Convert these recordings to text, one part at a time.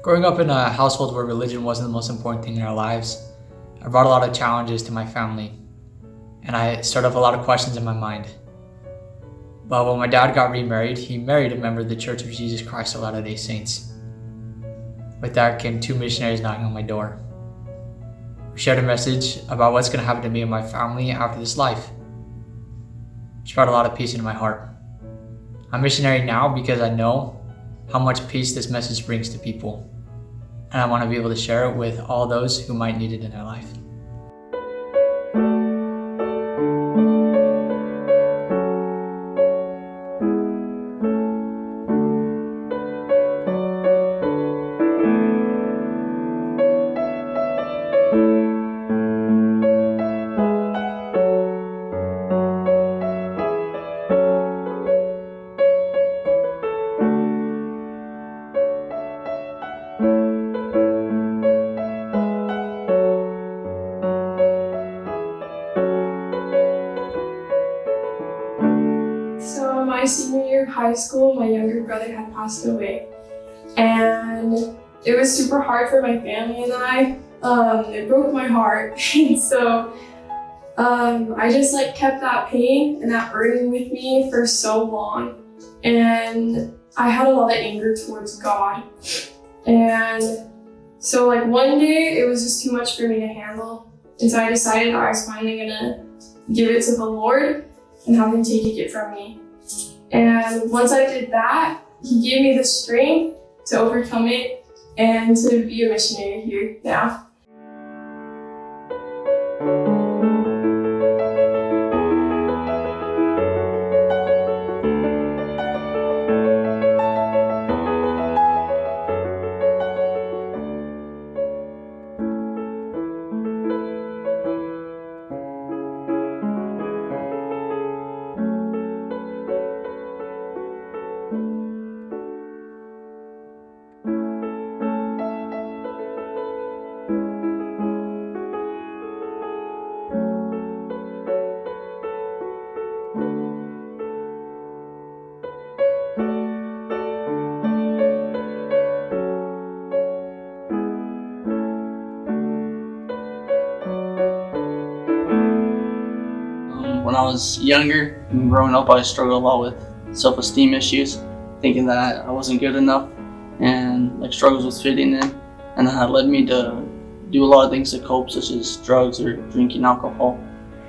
Growing up in a household where religion wasn't the most important thing in our lives, I brought a lot of challenges to my family, and I started up a lot of questions in my mind. But when my dad got remarried, he married a member of the Church of Jesus Christ of Latter-day Saints. With that came 2 missionaries knocking on my door. We shared a message about what's going to happen to me and my family after this life, which brought a lot of peace into my heart. I'm a missionary now because I know how much peace this message brings to people, and I want to be able to share it with all those who might need it in their life. So my senior year of high school, my younger brother had passed away, and it was super hard for my family and I. It broke my heart, and so I just kept that pain and that burden with me for so long, and I had a lot of anger towards God, and so one day it was just too much for me to handle, and so I decided I was finally gonna give it to the Lord and have him take it from me. And once I did that, he gave me the strength to overcome it and to be a missionary here now. When I was younger and growing up, I struggled a lot with self-esteem issues, thinking that I wasn't good enough, and struggles with fitting in, and that led me to do a lot of things to cope, such as drugs or drinking alcohol.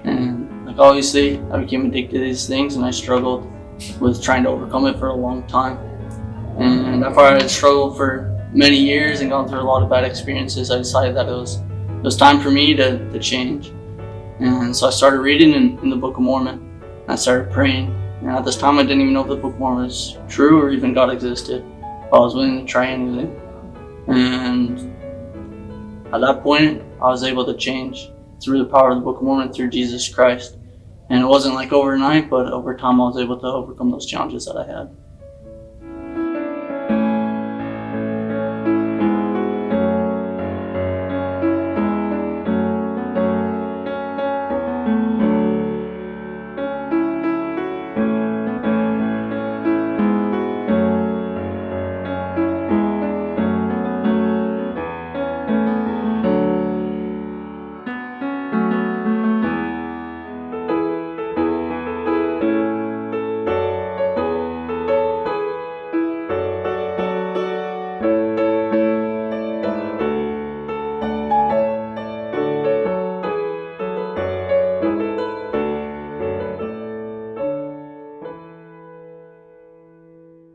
And obviously, I became addicted to these things, and I struggled with trying to overcome it for a long time. And after I had struggled for many years and gone through a lot of bad experiences, I decided that it was time for me to change. And so I started reading in the Book of Mormon, and I started praying. And at this time, I didn't even know if the Book of Mormon was true or even God existed, but I was willing to try anything. And at that point, I was able to change through the power of the Book of Mormon, through Jesus Christ. And it wasn't overnight, but over time, I was able to overcome those challenges that I had.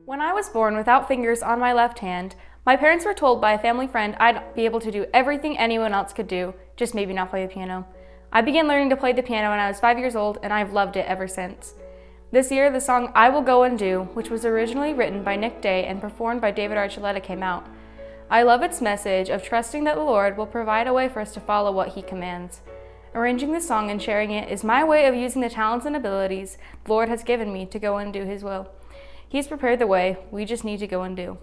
When I was born without fingers on my left hand, my parents were told by a family friend I'd be able to do everything anyone else could do, just maybe not play the piano. I began learning to play the piano when I was 5 years old, and I've loved it ever since. This year, the song I Will Go and Do, which was originally written by Nick Day and performed by David Archuleta, came out. I love its message of trusting that the Lord will provide a way for us to follow what He commands. Arranging the song and sharing it is my way of using the talents and abilities the Lord has given me to go and do His will. He's prepared the way, we just need to go and do.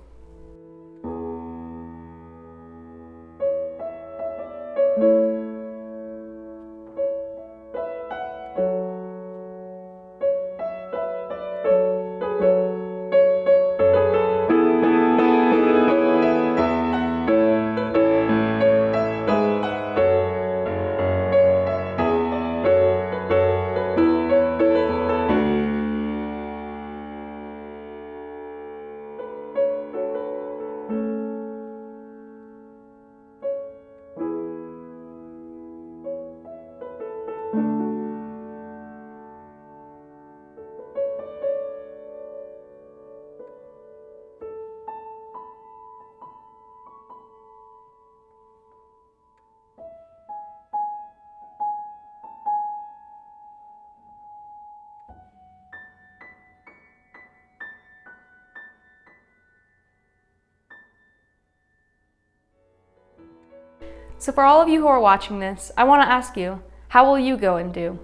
So for all of you who are watching this, I want to ask you, how will you go and do?